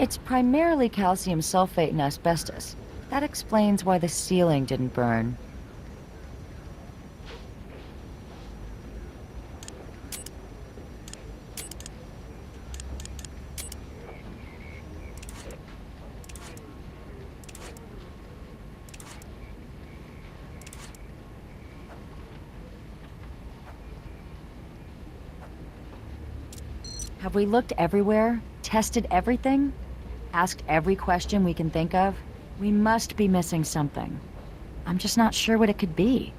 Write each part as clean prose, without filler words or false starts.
It's primarily calcium sulfate and asbestos. That explains why the ceiling didn't burn. Have we looked everywhere? Tested everything? Asked every question we can think of? We must be missing something. I'm just not sure what it could be.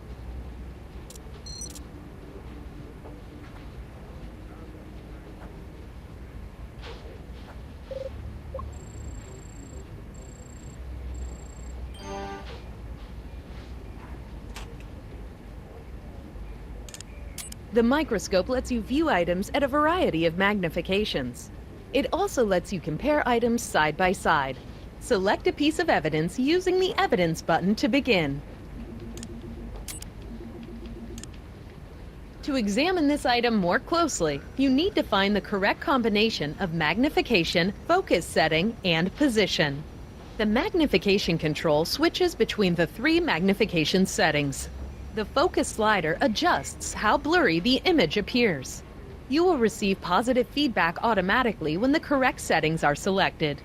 The microscope lets you view items at a variety of magnifications. It also lets you compare items side by side. Select a piece of evidence using the Evidence button to begin. To examine this item more closely, you need to find the correct combination of magnification, focus setting, and position. The magnification control switches between the 3 magnification settings. The focus slider adjusts how blurry the image appears. You will receive positive feedback automatically when the correct settings are selected.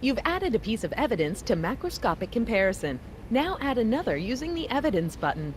You've added a piece of evidence to macroscopic comparison. Now add another using the Evidence button.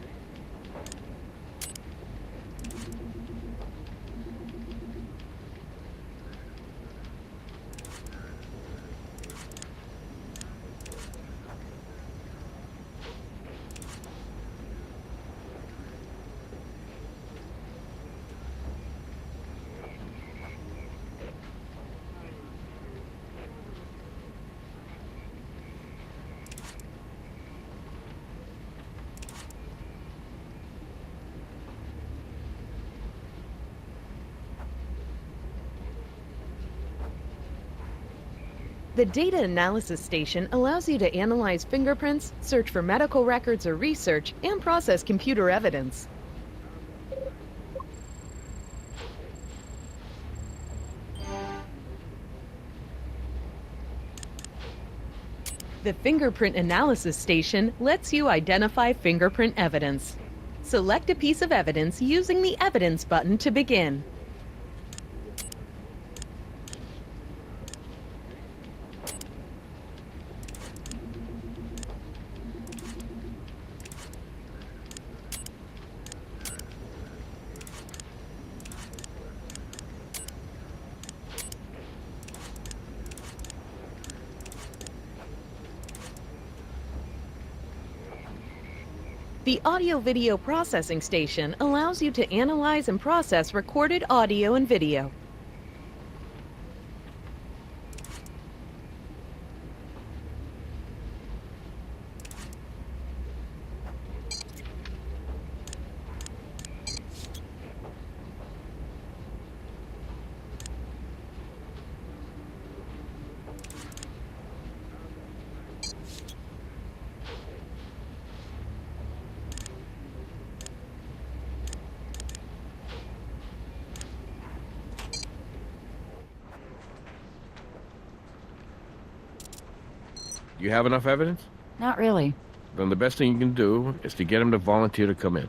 The Data Analysis Station allows you to analyze fingerprints, search for medical records or research, and process computer evidence. The Fingerprint Analysis Station lets you identify fingerprint evidence. Select a piece of evidence using the Evidence button to begin. The Audio-Video Processing Station allows you to analyze and process recorded audio and video. You have enough evidence? Not really. Then the best thing you can do is to get him to volunteer to come in.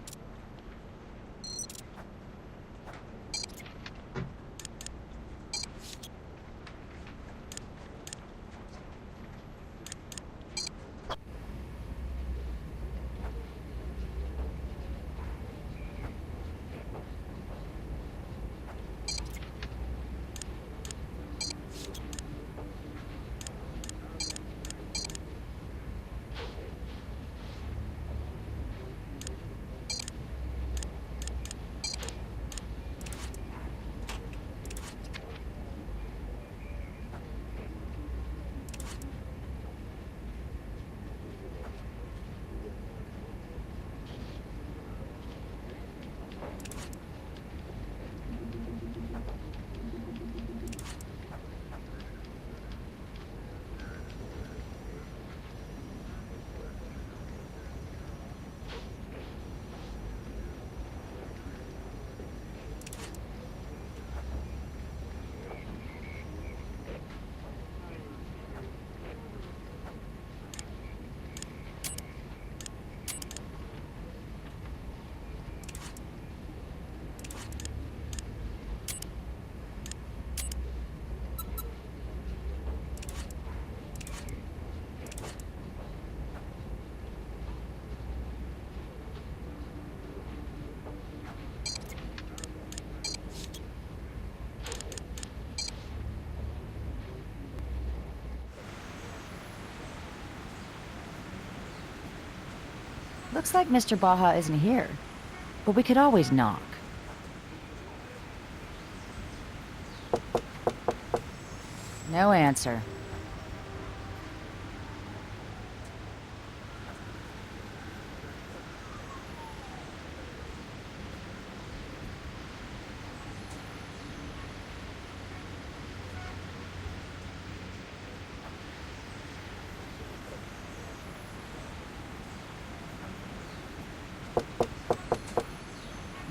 Looks like Mr. Baja isn't here, but we could always knock. No answer.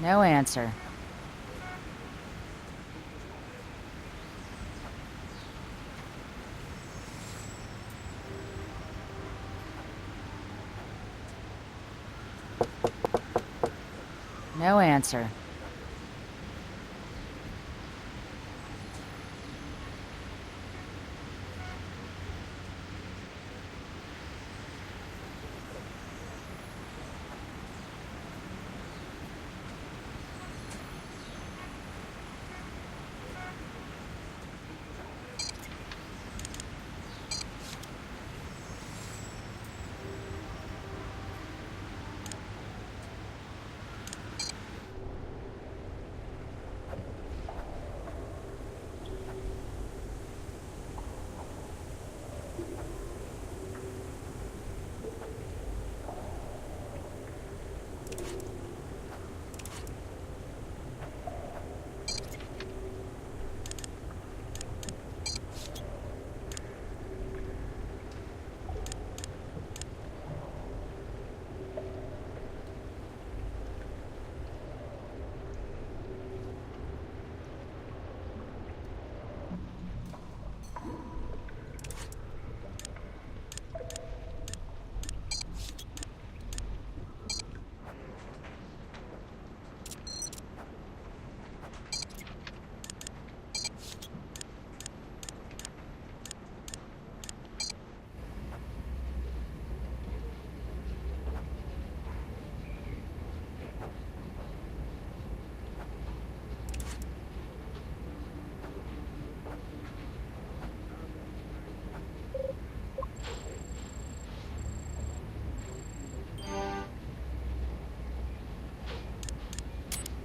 No answer. No answer.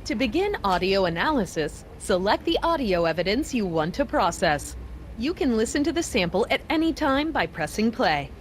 To begin audio analysis, select the audio evidence you want to process. You can listen to the sample at any time by pressing play.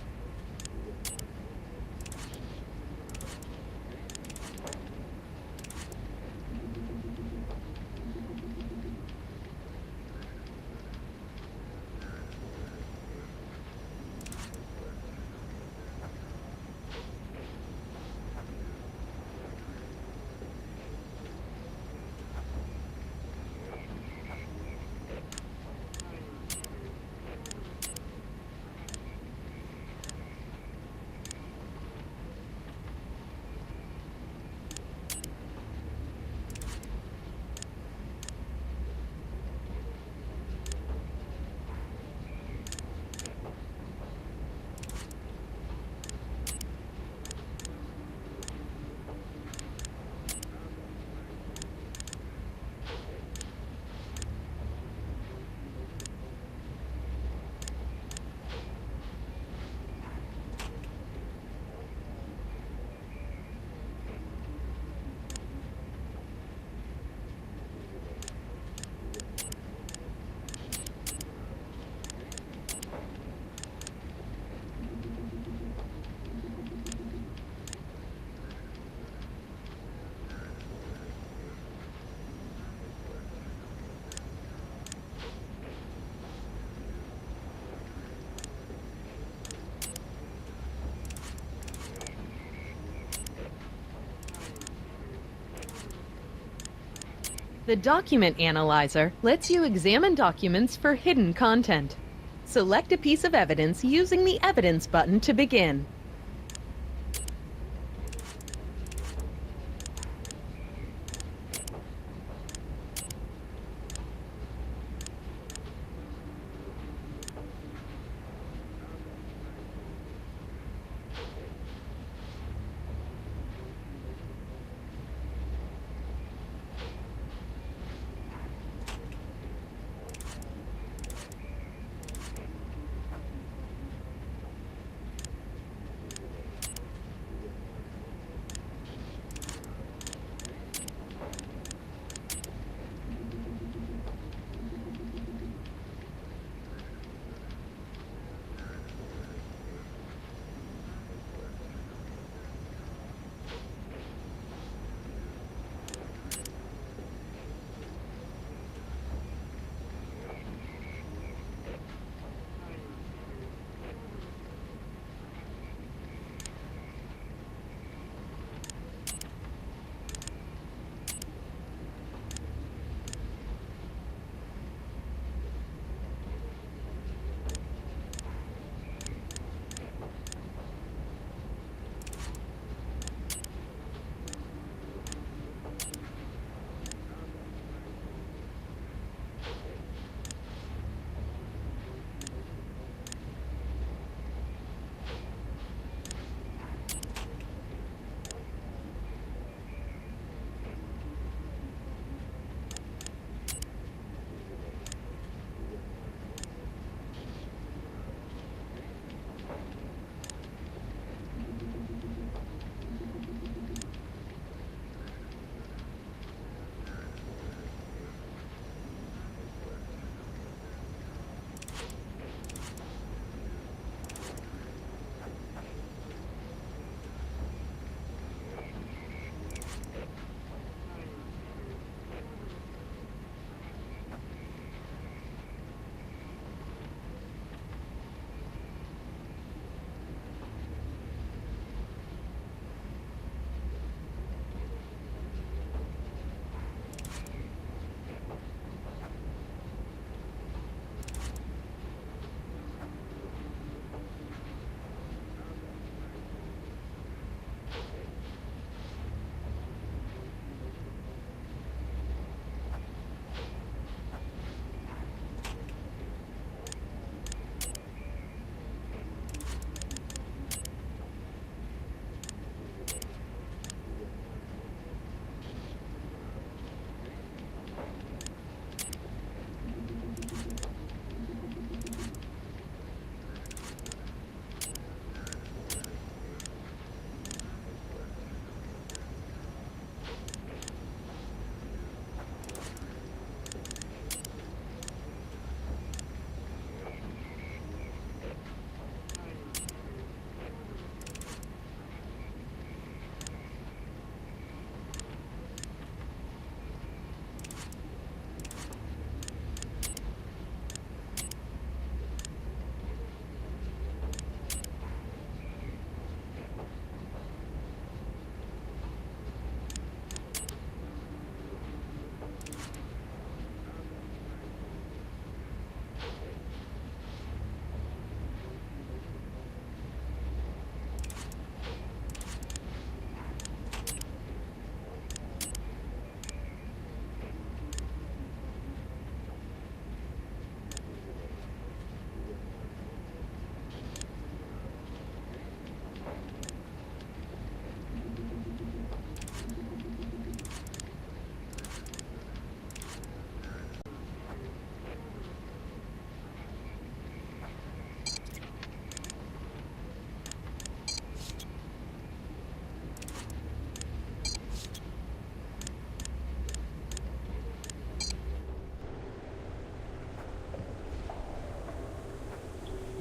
The Document Analyzer lets you examine documents for hidden content. Select a piece of evidence using the Evidence button to begin.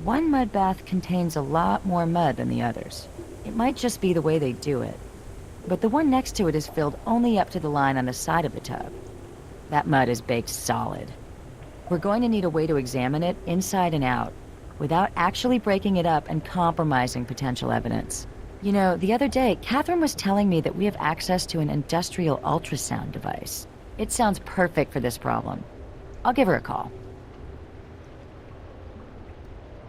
One mud bath contains a lot more mud than the others. It might just be the way they do it. But the one next to it is filled only up to the line on the side of the tub. That mud is baked solid. We're going to need a way to examine it inside and out, without actually breaking it up and compromising potential evidence. You know, the other day, Catherine was telling me that we have access to an industrial ultrasound device. It sounds perfect for this problem. I'll give her a call.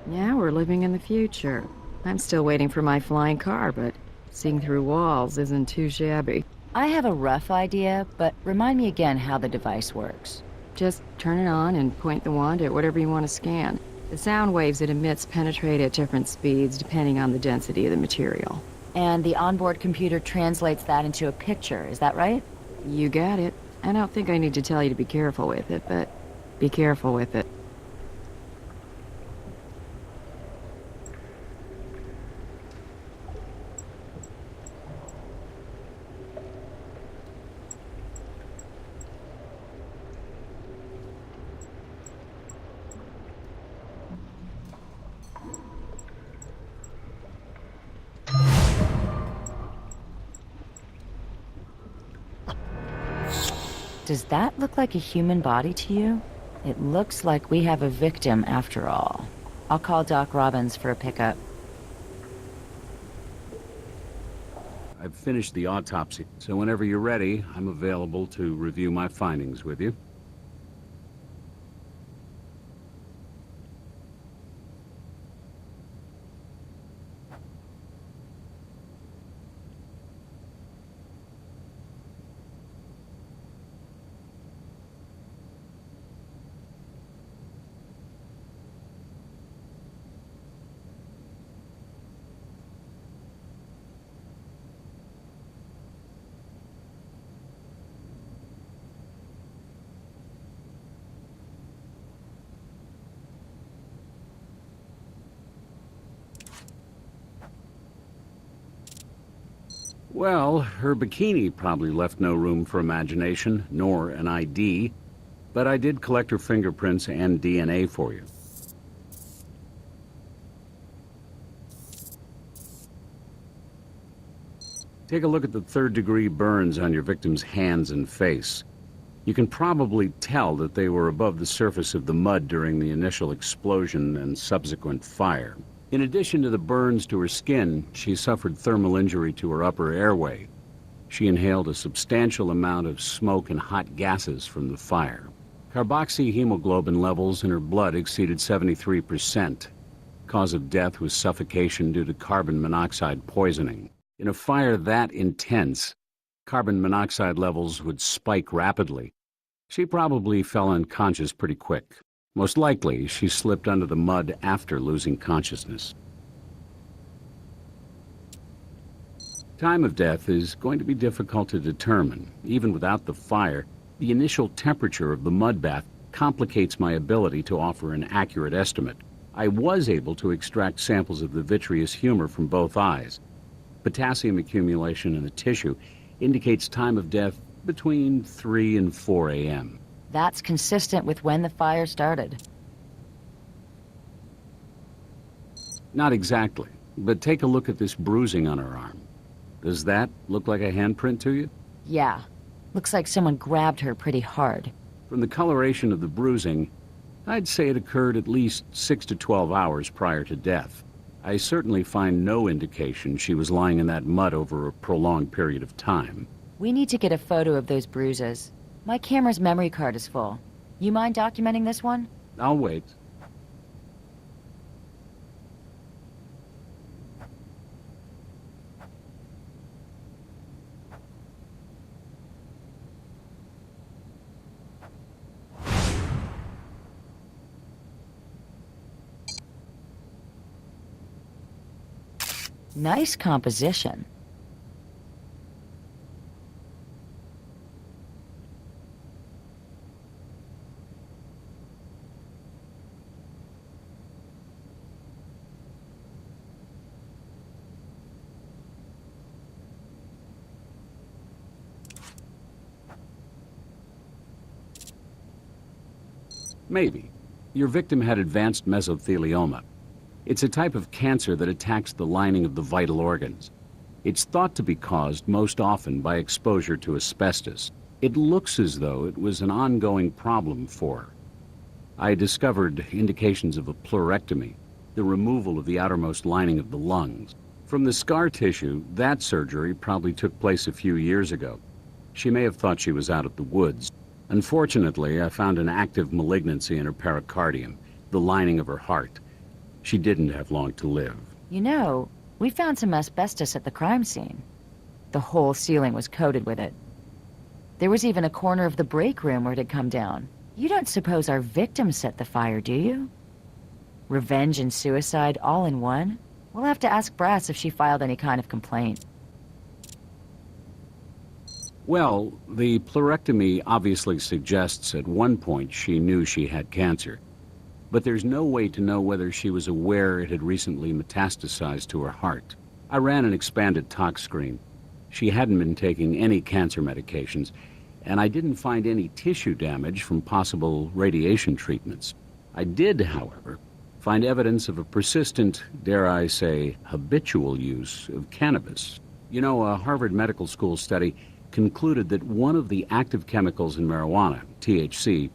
Now we're living in the future. I'm still waiting for my flying car, but seeing through walls isn't too shabby. I have a rough idea, but remind me again how the device works. Just turn it on and point the wand at whatever you want to scan. The sound waves it emits penetrate at different speeds depending on the density of the material. And the onboard computer translates that into a picture, is that right? You got it. I don't think I need to tell you to be careful with it, but be careful with it. Does that look like a human body to you? It looks like we have a victim after all. I'll call Doc Robbins for a pickup. I've finished the autopsy, so whenever you're ready, I'm available to review my findings with you. Well, her bikini probably left no room for imagination, nor an ID, but I did collect her fingerprints and DNA for you. Take a look at the third-degree burns on your victim's hands and face. You can probably tell that they were above the surface of the mud during the initial explosion and subsequent fire. In addition to the burns to her skin, she suffered thermal injury to her upper airway. She inhaled a substantial amount of smoke and hot gases from the fire. Carboxyhemoglobin levels in her blood exceeded 73%. Cause of death was suffocation due to carbon monoxide poisoning. In a fire that intense, carbon monoxide levels would spike rapidly. She probably fell unconscious pretty quick. Most likely, she slipped under the mud after losing consciousness. Time of death is going to be difficult to determine. Even without the fire, the initial temperature of the mud bath complicates my ability to offer an accurate estimate. I was able to extract samples of the vitreous humor from both eyes. Potassium accumulation in the tissue indicates time of death between 3 and 4 a.m. That's consistent with when the fire started. Not exactly, but take a look at this bruising on her arm. Does that look like a handprint to you? Yeah. Looks like someone grabbed her pretty hard. From the coloration of the bruising, I'd say it occurred at least 6 to 12 hours prior to death. I certainly find no indication she was lying in that mud over a prolonged period of time. We need to get a photo of those bruises. My camera's memory card is full. You mind documenting this one? I'll wait. Nice composition. Maybe. Your victim had advanced mesothelioma. It's a type of cancer that attacks the lining of the vital organs. It's thought to be caused most often by exposure to asbestos. It looks as though it was an ongoing problem for her. I discovered indications of a pleurectomy, the removal of the outermost lining of the lungs. From the scar tissue, that surgery probably took place a few years ago. She may have thought she was out of the woods. Unfortunately, I found an active malignancy in her pericardium, the lining of her heart. She didn't have long to live. You know, we found some asbestos at the crime scene. The whole ceiling was coated with it. There was even a corner of the break room where it had come down. You don't suppose our victim set the fire, do you? Revenge and suicide all in one? We'll have to ask Brass if she filed any kind of complaint. Well, the pleurectomy obviously suggests at one point she knew she had cancer. But there's no way to know whether she was aware it had recently metastasized to her heart. I ran an expanded tox screen. She hadn't been taking any cancer medications, and I didn't find any tissue damage from possible radiation treatments. I did, however, find evidence of a persistent, dare I say, habitual use of cannabis. You know, a Harvard Medical School study concluded that one of the active chemicals in marijuana, THC,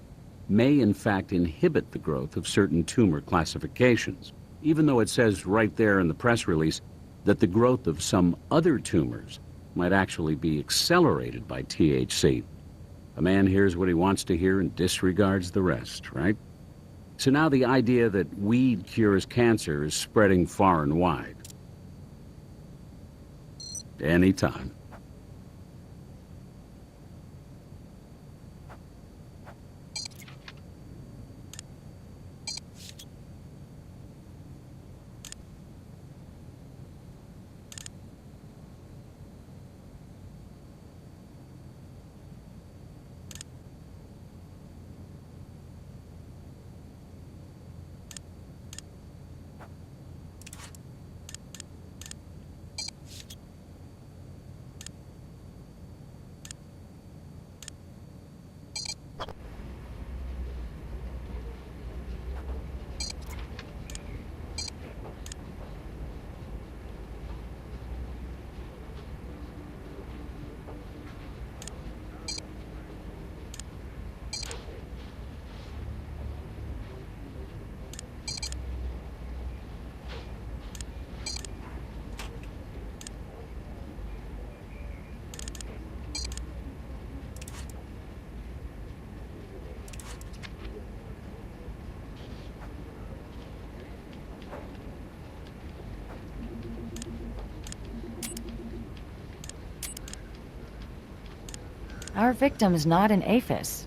may in fact inhibit the growth of certain tumor classifications, even though it says right there in the press release that the growth of some other tumors might actually be accelerated by THC. A man hears what he wants to hear and disregards the rest, right? So now the idea that weed cures cancer is spreading far and wide. Anytime. Our victim's not an aphis.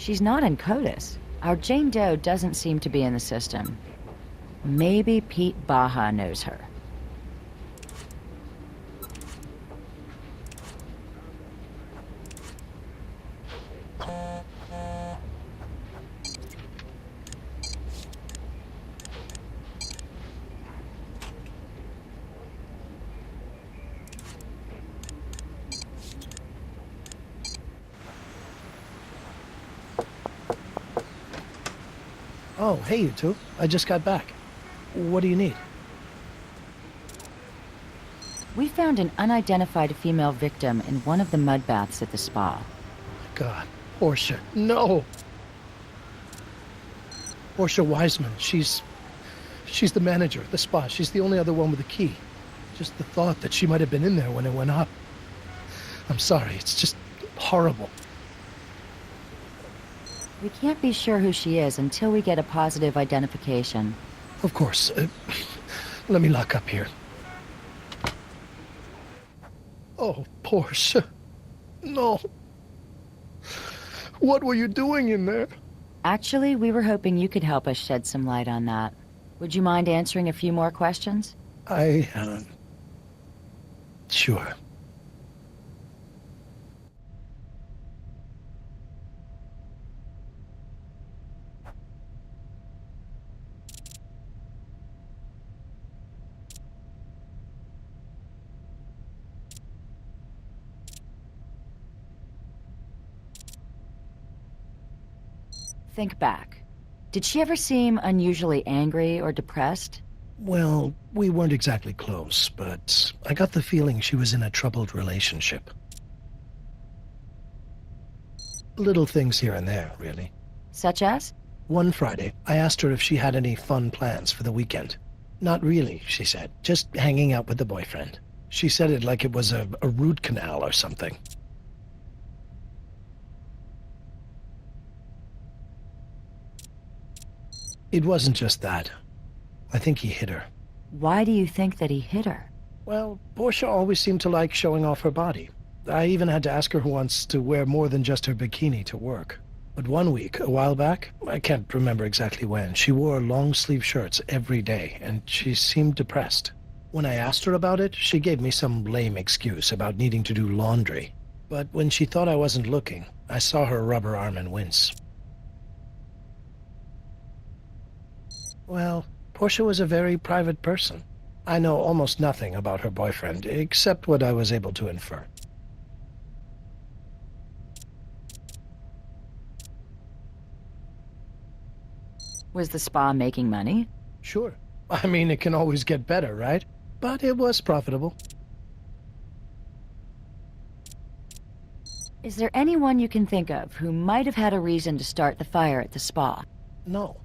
She's not in CODIS. Our Jane Doe doesn't seem to be in the system. Maybe Pete Baja knows her. Oh, hey, you two. I just got back. What do you need? We found an unidentified female victim in one of the mud baths at the spa. God, Portia, no! Portia Wiseman, she's the manager at the spa. She's the only other one with a key. Just the thought that she might have been in there when it went up. I'm sorry, it's just horrible. We can't be sure who she is until we get a positive identification. Of course. Let me lock up here. Oh, Portia. No. What were you doing in there? Actually, we were hoping you could help us shed some light on that. Would you mind answering a few more questions? Sure. Think back. Did she ever seem unusually angry or depressed? Well, we weren't exactly close, but I got the feeling she was in a troubled relationship. Little things here and there, really. Such as? One Friday, I asked her if she had any fun plans for the weekend. Not really, she said. Just hanging out with the boyfriend. She said it like it was a root canal or something. It wasn't just that. I think he hit her. Why do you think that he hit her? Well, Portia always seemed to like showing off her body. I even had to ask her once to wear more than just her bikini to work. But one week, a while back, I can't remember exactly when, she wore long-sleeve shirts every day, and she seemed depressed. When I asked her about it, she gave me some lame excuse about needing to do laundry. But when she thought I wasn't looking, I saw her rub her arm and wince. Well, Portia was a very private person. I know almost nothing about her boyfriend, except what I was able to infer. Was the spa making money? Sure. I mean, it can always get better, right? But it was profitable. Is there anyone you can think of who might have had a reason to start the fire at the spa? No.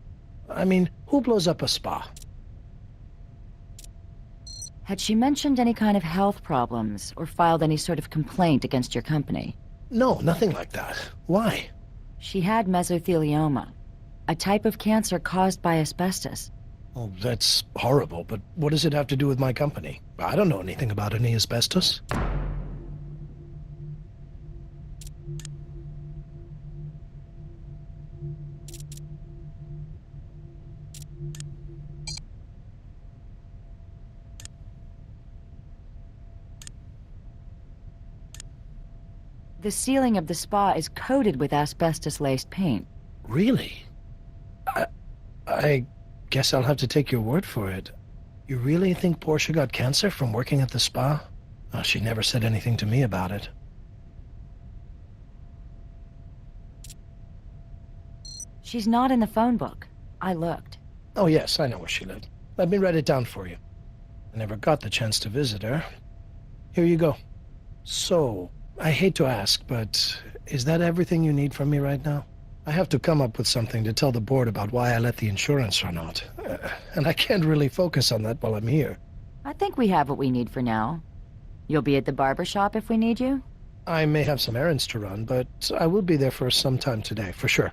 I mean, who blows up a spa? Had she mentioned any kind of health problems or filed any sort of complaint against your company? No, nothing like that. Why? She had mesothelioma, a type of cancer caused by asbestos. Oh, that's horrible, but what does it have to do with my company? I don't know anything about any asbestos. The ceiling of the spa is coated with asbestos-laced paint. Really? I guess I'll have to take your word for it. You really think Portia got cancer from working at the spa? Oh, she never said anything to me about it. She's not in the phone book. I looked. Oh yes, I know where she lived. Let me write it down for you. I never got the chance to visit her. Here you go. So, I hate to ask, but is that everything you need from me right now? I have to come up with something to tell the board about why I let the insurance run out. And I can't really focus on that while I'm here. I think we have what we need for now. You'll be at the barber shop if we need you? I may have some errands to run, but I will be there for some time today, for sure.